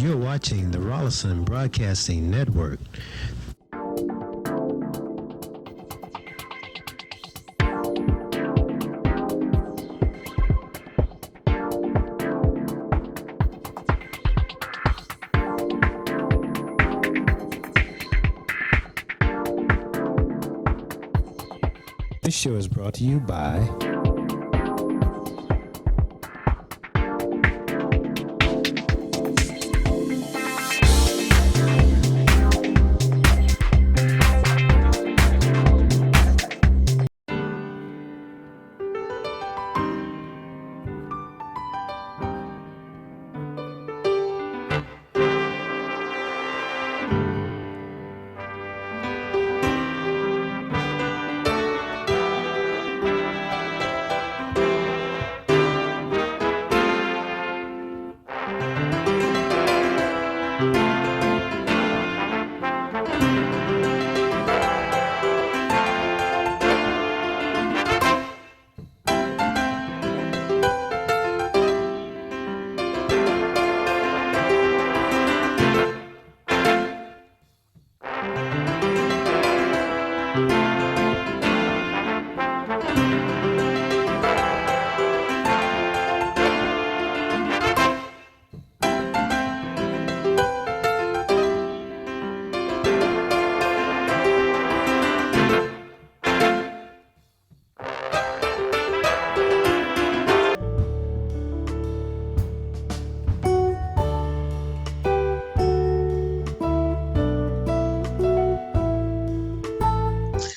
You're watching the Rollerson Broadcasting Network. This show is brought to you by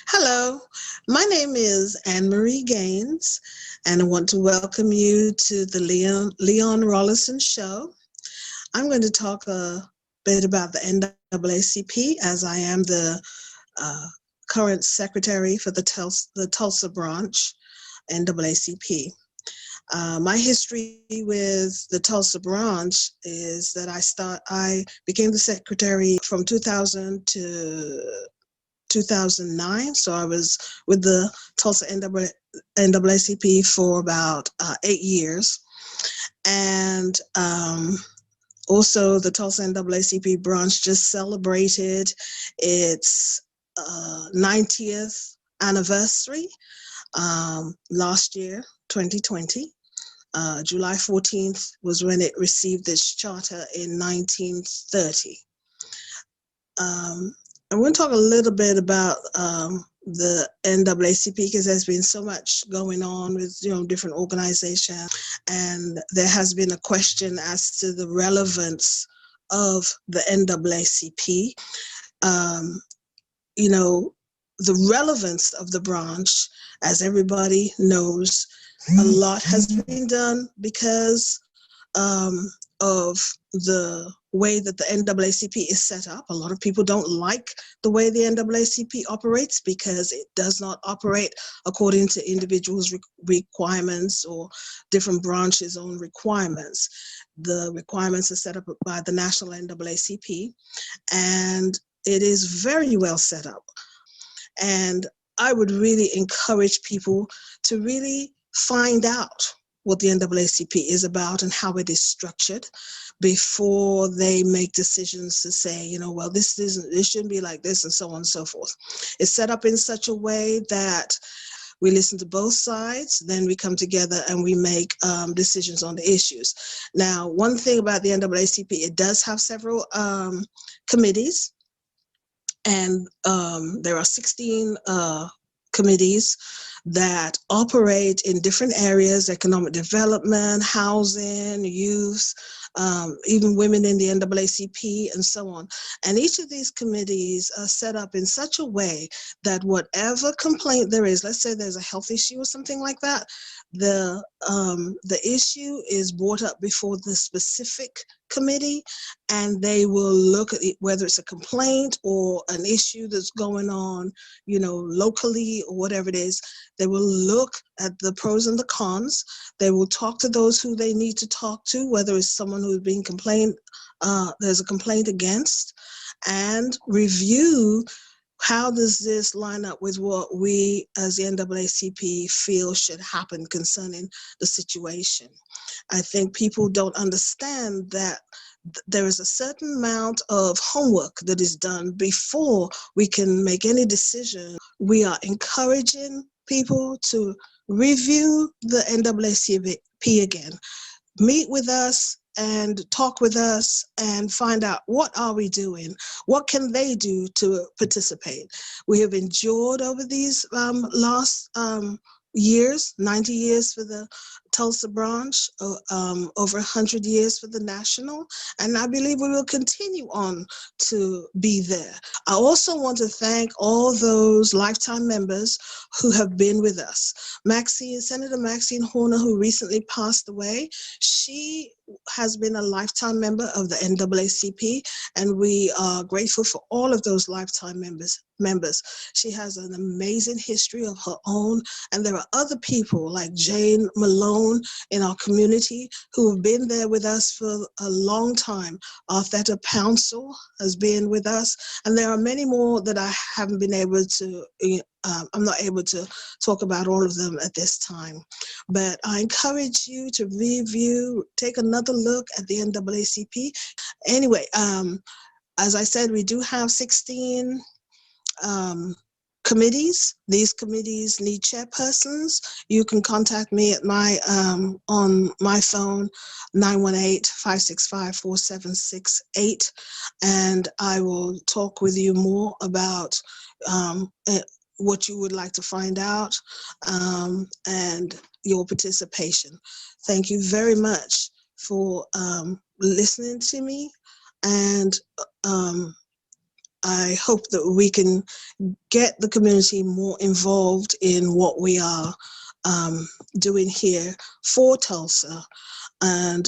Hello, my name is Anne-Marie Gaines, and I want to welcome you to the Leon Rollerson Show. I'm going to talk a bit about the NAACP, as I am the current secretary for the Tulsa branch, NAACP. My history with the Tulsa branch is that I became the secretary from 2000 to 2009. So I was with the Tulsa NAACP for about 8 years. And also the Tulsa NAACP branch just celebrated its 90th anniversary last year, 2020. July 14th was when it received its charter in 1930. I want to talk a little bit about the NAACP because there's been so much going on with different organizations, and there has been a question as to the relevance of the NAACP. The relevance of the branch, as everybody knows, a lot has been done because of the way that the NAACP is set up. A lot of people don't like the way the NAACP operates because it does not operate according to individuals' requirements or different branches' own requirements. The requirements are set up by the National NAACP, and it is very well set up. And I would really encourage people to really find out what the NAACP is about and how it is structured before they make decisions to say, well, this shouldn't be like this, and so on and so forth. It's set up in such a way that we listen to both sides, then we come together and we make decisions on the issues. Now, one thing about the NAACP, it does have several committees, and there are 16 committees that operate in different areas: economic development, housing, youth, even women in the NAACP, and so on. And each of these committees are set up in such a way that whatever complaint there is, let's say there's a health issue or something like that, the issue is brought up before the specific committee, and they will look at it, whether it's a complaint or an issue that's going on, locally or whatever it is. They will look at the pros and the cons. They will talk to those who they need to talk to, whether it's someone who's being there's a complaint against, and review how does this line up with what we as the NAACP feel should happen concerning the situation. I think people don't understand that there is a certain amount of homework that is done before we can make any decision. We are encouraging people to review the NAACP again, meet with us and talk with us and find out what are we doing, what can they do to participate. We have endured over these last years, 90 years for the Tulsa branch, over 100 years for the national, and I believe we will continue on to be there. I also want to thank all those lifetime members who have been with us. Senator Maxine Horner, who recently passed away, she has been a lifetime member of the NAACP, and we are grateful for all of those lifetime members. She has an amazing history of her own, and there are other people like Jane Malone in our community who have been there with us for a long time. Arthetta Pouncil has been with us, and there are many more that I haven't been able to, I'm not able to talk about all of them at this time. But I encourage you to review, take another look at the NAACP. Anyway, as I said, we do have 16 committees. These committees need chairpersons. You can contact me at my on my phone, 918-565-4768, and I will talk with you more about what you would like to find out and your participation. Thank you very much for listening to me, and I hope that we can get the community more involved in what we are doing here for Tulsa and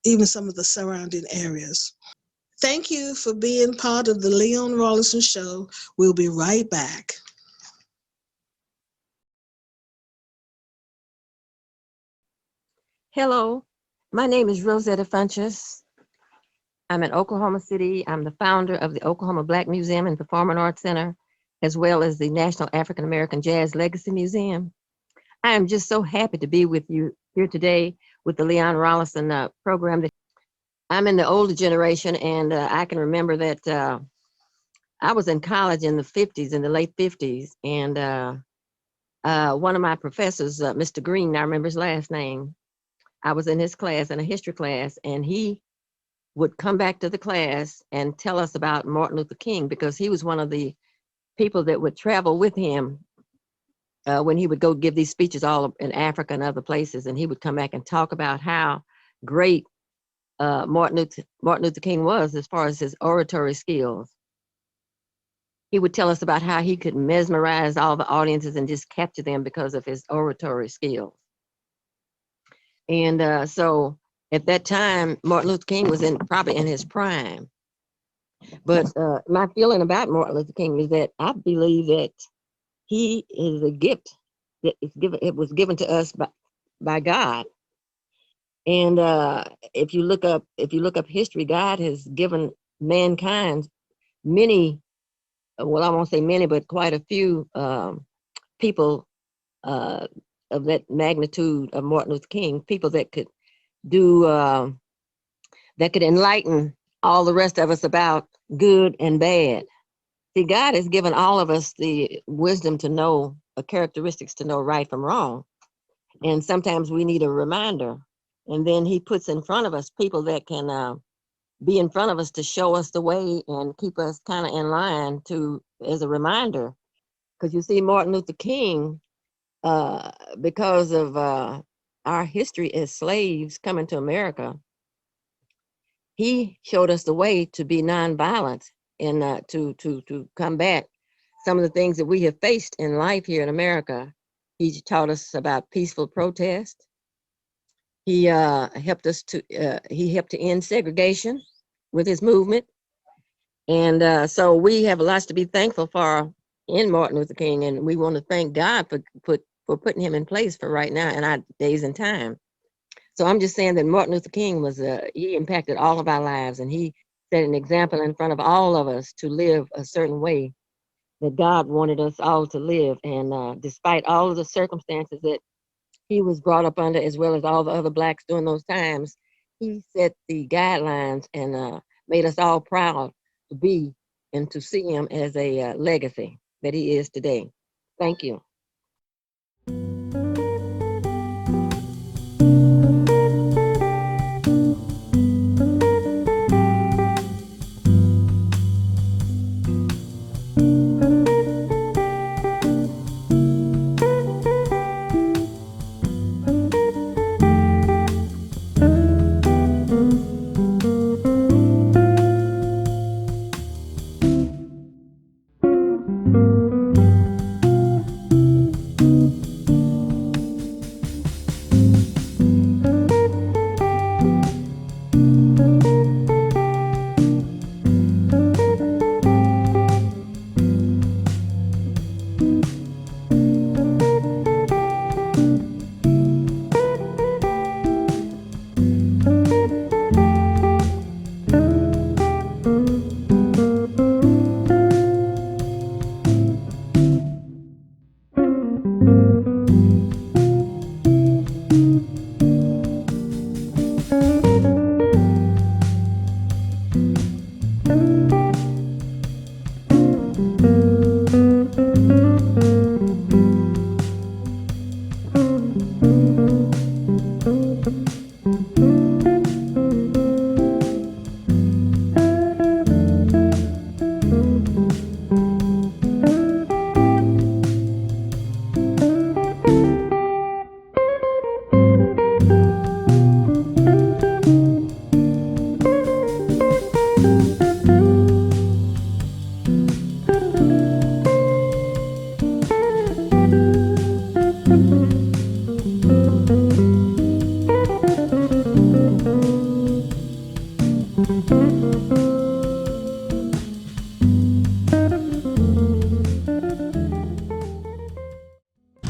even some of the surrounding areas. Thank you for being part of the Leon Rollerson Show. We'll be right back. Hello, my name is Rosetta Funches. I'm in Oklahoma City. I'm the founder of the Oklahoma Black Museum and Performing Arts Center, as well as the National African American Jazz Legacy Museum. I am just so happy to be with you here today with the Leon Rollerson program. I'm in the older generation, and I can remember that I was in college in the 50s, in the late 50s, and one of my professors, Mr. Green, I remember his last name, I was in his class, in a history class, and he would come back to the class and tell us about Martin Luther King, because he was one of the people that would travel with him when he would go give these speeches all in Africa and other places, and he would come back and talk about how great Martin Luther King was as far as his oratory skills. He would tell us about how he could mesmerize all the audiences and just capture them because of his oratory skills. And so at that time, Martin Luther King was probably in his prime. But my feeling about Martin Luther King is that I believe that he is a gift that it was given to us by God. And if you look up history, God has given mankind many, well, I won't say many, but quite a few people of that magnitude of Martin Luther King, people that could do that could enlighten all the rest of us about good and bad. See, God has given all of us the wisdom to know, characteristics to know right from wrong. And sometimes we need a reminder. And then he puts in front of us people that can be in front of us to show us the way and keep us kind of in line as a reminder. Because you see, Martin Luther King, because of our history as slaves coming to America, he showed us the way to be nonviolent and to combat some of the things that we have faced in life here in America. He taught us about peaceful protest. He helped to end segregation with his movement. And so we have lots to be thankful for in Martin Luther King, and we want to thank God for putting him in place for right now in our days and time. So I'm just saying that Martin Luther King he impacted all of our lives, and he set an example in front of all of us to live a certain way that God wanted us all to live. And despite all of the circumstances that he was brought up under, as well as all the other Blacks during those times, he set the guidelines and made us all proud to be and to see him as a legacy that he is today. Thank you.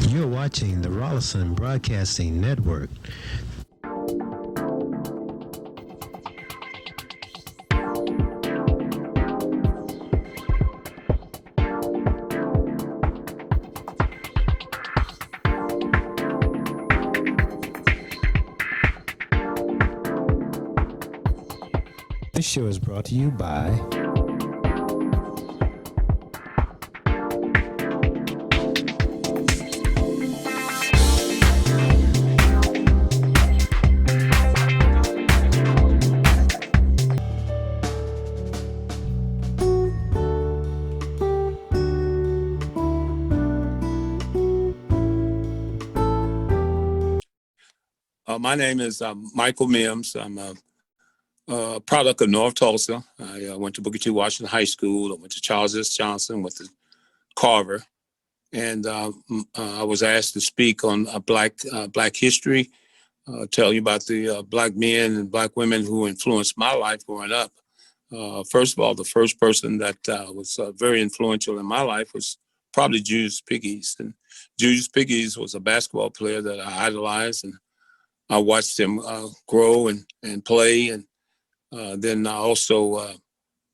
You're watching the Rollerson Broadcasting Network. This show is brought to you by My name is Michael Mims. I'm a product of North Tulsa. I went to Booker T. Washington High School. I went to Charles S. Johnson, went to Carver, and I was asked to speak on Black history, tell you about the Black men and Black women who influenced my life growing up. First of all, the first person that was very influential in my life was probably Julius Piggies. And Julius Piggies was a basketball player that I idolized, and I watched him grow and play. And then also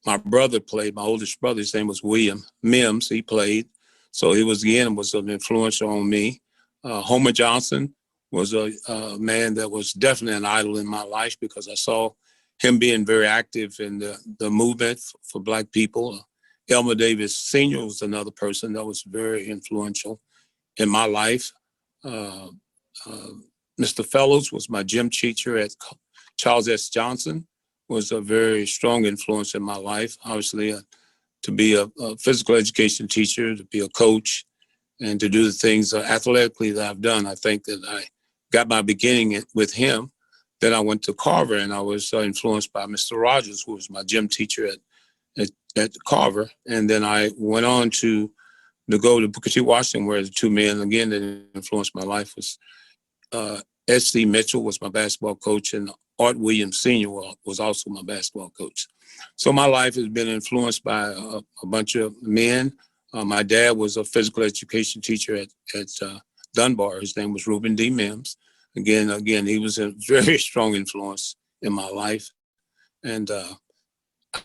my brother played, my oldest brother, his name was William Mims, he played. So he was an influence on me. Homer Johnson was a man that was definitely an idol in my life because I saw him being very active in the movement for Black people. Elmer Davis Sr. was another person that was very influential in my life. Mr. Fellows was my gym teacher at Charles S. Johnson, was a very strong influence in my life. Obviously, to be a physical education teacher, to be a coach, and to do the things athletically that I've done. I think that I got my beginning with him. Then I went to Carver, and I was influenced by Mr. Rogers, who was my gym teacher at Carver. And then I went on to go to Booker T. Washington, where the two men, again, that influenced my life was S.C. Mitchell was my basketball coach, and Art Williams Sr. was also my basketball coach. So my life has been influenced by a bunch of men. My dad was a physical education teacher at Dunbar. His name was Reuben D. Mims. Again, he was a very strong influence in my life. And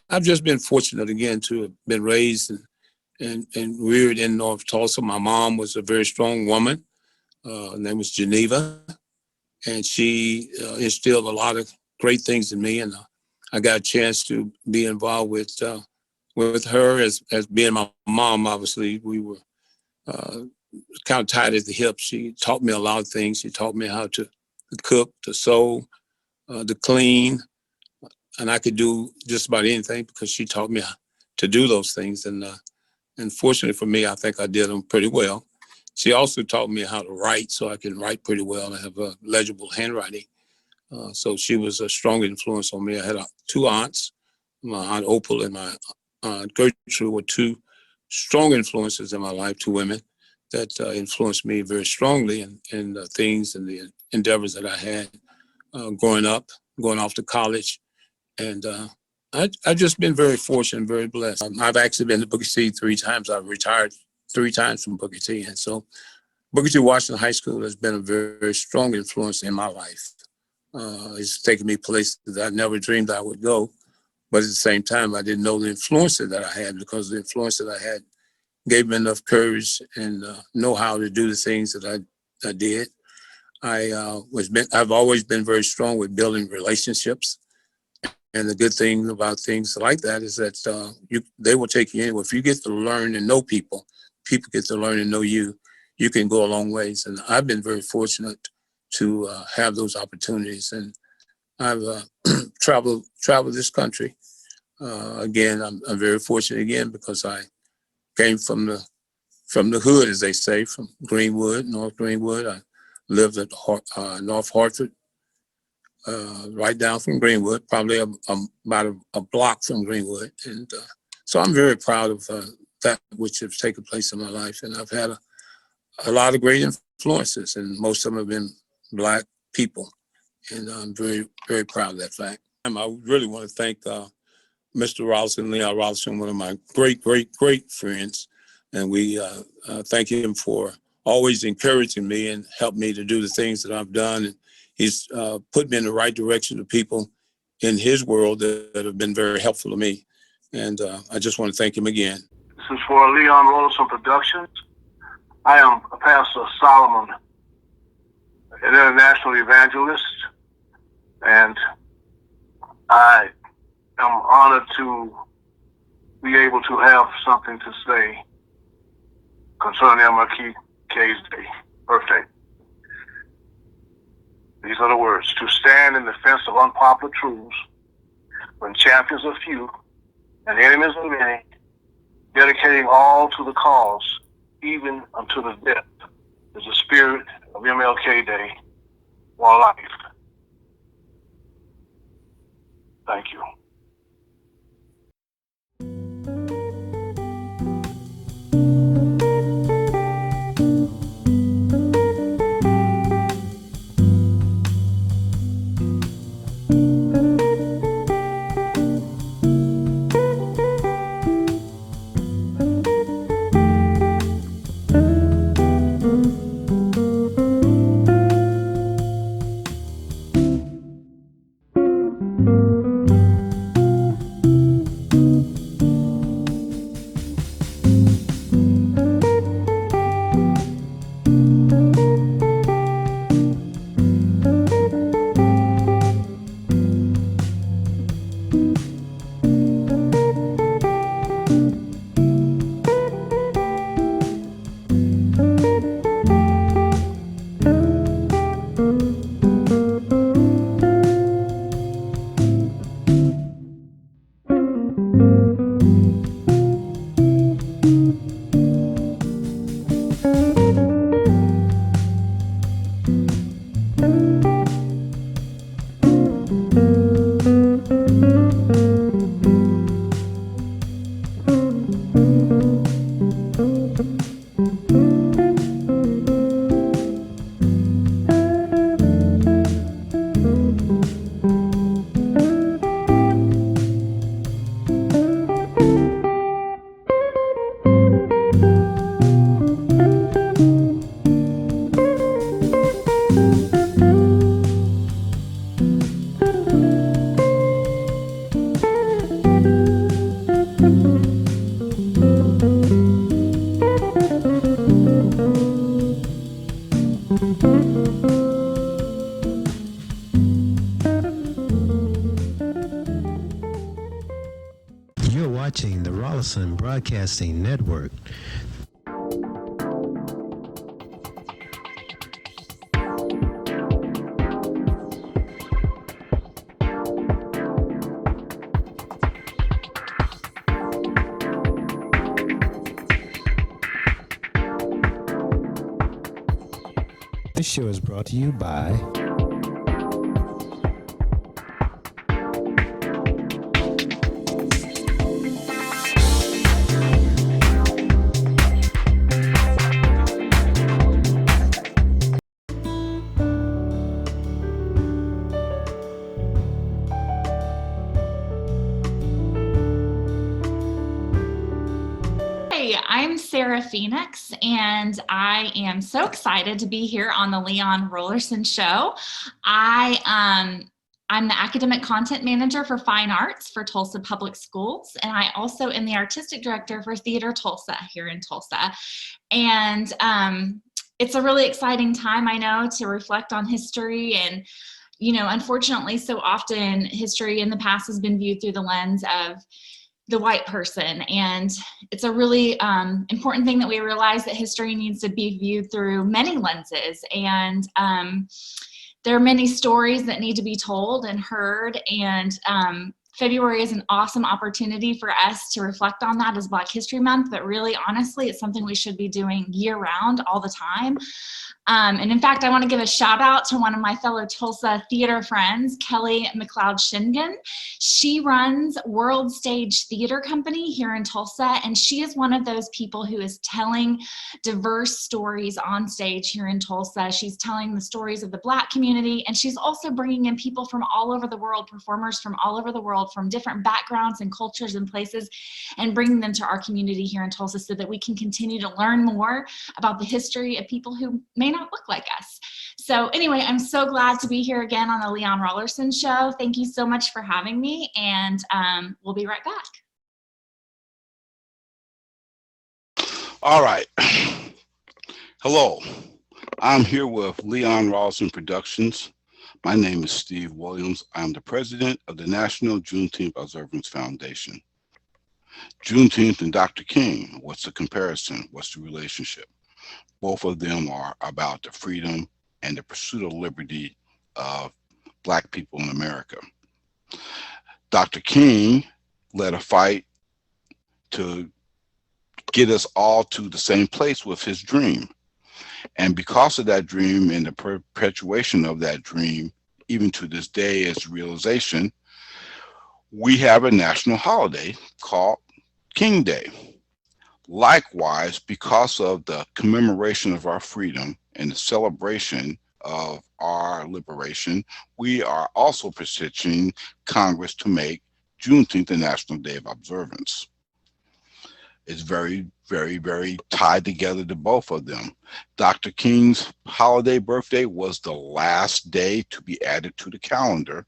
I've just been fortunate, again, to have been raised and reared in North Tulsa. My mom was a very strong woman. Her name was Geneva. And she instilled a lot of great things in me, and I got a chance to be involved with her as being my mom. Obviously, we were kind of tied at the hip. She taught me a lot of things. She taught me how to cook, to sew, to clean, and I could do just about anything because she taught me to do those things. And fortunately for me, I think I did them pretty well. She also taught me how to write, so I can write pretty well. I have a legible handwriting. So she was a strong influence on me. I had two aunts, my Aunt Opal and my Aunt Gertrude were two strong influences in my life, two women that influenced me very strongly in the things and the endeavors that I had growing up, going off to college. And I've just been very fortunate, very blessed. I've actually been to Booker T 3 times. I've retired 3 times from Booker T. And so Booker T Washington High School has been a very, very strong influence in my life. It's taken me places that I never dreamed I would go. But at the same time, I didn't know the influence that I had, because the influence that I had gave me enough courage and know-how to do the things that I did. I've always been very strong with building relationships. And the good thing about things like that is that they will take you anywhere. If you get to learn and know people, people get to learn and know you, you can go a long ways. And I've been very fortunate to have those opportunities. And I've traveled this country. Again, I'm very fortunate again because I came from the hood, as they say, from Greenwood, North Greenwood. I lived at North Hartford, right down from Greenwood, probably about a block from Greenwood. And so I'm very proud of that which has taken place in my life. And I've had a lot of great influences, and most of them have been Black people. And I'm very, very proud of that fact. I really want to thank Mr. Rollerson, Leon Rollerson, one of my great, great, great friends. And we thank him for always encouraging me and helped me to do the things that I've done. And he's put me in the right direction of people in his world that have been very helpful to me. And I just want to thank him again. This is for Leon Rollerson Productions. I am Pastor Solomon, an international evangelist, and I am honored to be able to have something to say concerning MLK's birthday. These are the words: to stand in defense of unpopular truths when champions are few and enemies are many, dedicating all to the cause, even unto the death, is the spirit of MLK Day, one life. Thank you. You're watching the Rollerson Broadcasting Network. This show is brought to you by I'm Sarah Phoenix, and I am so excited to be here on the Leon Rollerson Show. I'm the academic content manager for fine arts for Tulsa Public Schools, and I also am the artistic director for Theater Tulsa here in Tulsa. And it's a really exciting time, I know, to reflect on history. And unfortunately, so often history in the past has been viewed through the lens of the white person. And it's a really important thing that we realize that history needs to be viewed through many lenses. And there are many stories that need to be told and heard. And February is an awesome opportunity for us to reflect on that as Black History Month, but really, honestly, it's something we should be doing year round all the time. And in fact, I want to give a shout out to one of my fellow Tulsa theater friends, Kelly McLeod Shingen. She runs World Stage Theater Company here in Tulsa, and she is one of those people who is telling diverse stories on stage here in Tulsa. She's telling the stories of the Black community, and she's also bringing in people from all over the world, performers from all over the world, from different backgrounds and cultures and places, and bringing them to our community here in Tulsa so that we can continue to learn more about the history of people who may not look like us. So anyway, I'm so glad to be here again on the Leon Rollerson Show. Thank you so much for having me, and we'll be right back. All right. Hello. I'm here with Leon Rollerson Productions. My name is Steve Williams. I'm the president of the National Juneteenth Observance Foundation. Juneteenth and Dr. King, what's the comparison? What's the relationship? Both of them are about the freedom and the pursuit of liberty of Black people in America. Dr. King led a fight to get us all to the same place with his dream. And because of that dream and the perpetuation of that dream, even to this day as realization, we have a national holiday called King Day. Likewise, because of the commemoration of our freedom and the celebration of our liberation, we are also petitioning Congress to make Juneteenth a National Day of Observance. It's very, very, very tied together to both of them. Dr. King's holiday birthday was the last day to be added to the calendar.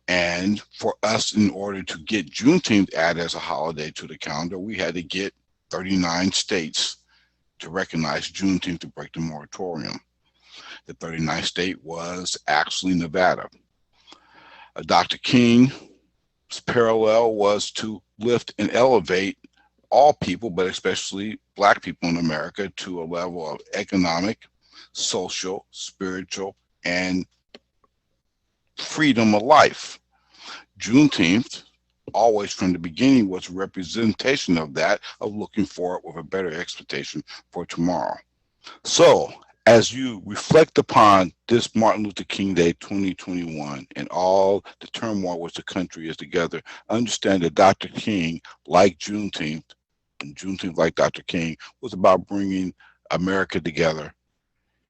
And for us, in order to get Juneteenth added as a holiday to the calendar, we had to get 39 states to recognize Juneteenth to break the moratorium. The 39th state was actually Nevada. Dr. King's parallel was to lift and elevate all people, but especially Black people in America, to a level of economic, social, spiritual, and freedom of life. Juneteenth, always from the beginning, was a representation of that, of looking forward with a better expectation for tomorrow. So, as you reflect upon this Martin Luther King Day 2021 and all the turmoil which the country is together, understand that Dr. King, like Juneteenth, and Juneteenth, like Dr. King, was about bringing America together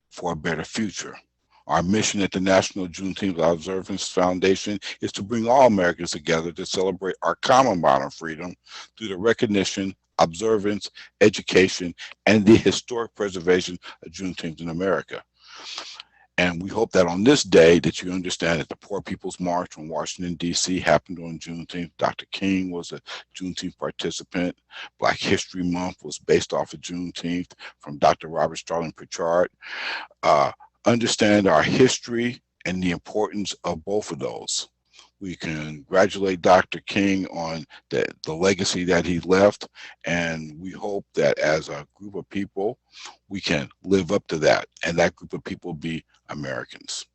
for a better future. Our mission at the National Juneteenth Observance Foundation is to bring all Americans together to celebrate our common modern freedom through the recognition, observance, education, and the historic preservation of Juneteenth in America. And we hope that on this day that you understand that the Poor People's March from Washington, D.C. happened on Juneteenth. Dr. King was a Juneteenth participant. Black History Month was based off of Juneteenth from Dr. Robert Starling Pritchard. Understand our history and the importance of both of those. We congratulate Dr. King on the legacy that he left, and we hope that as a group of people, we can live up to that, and that group of people be Americans.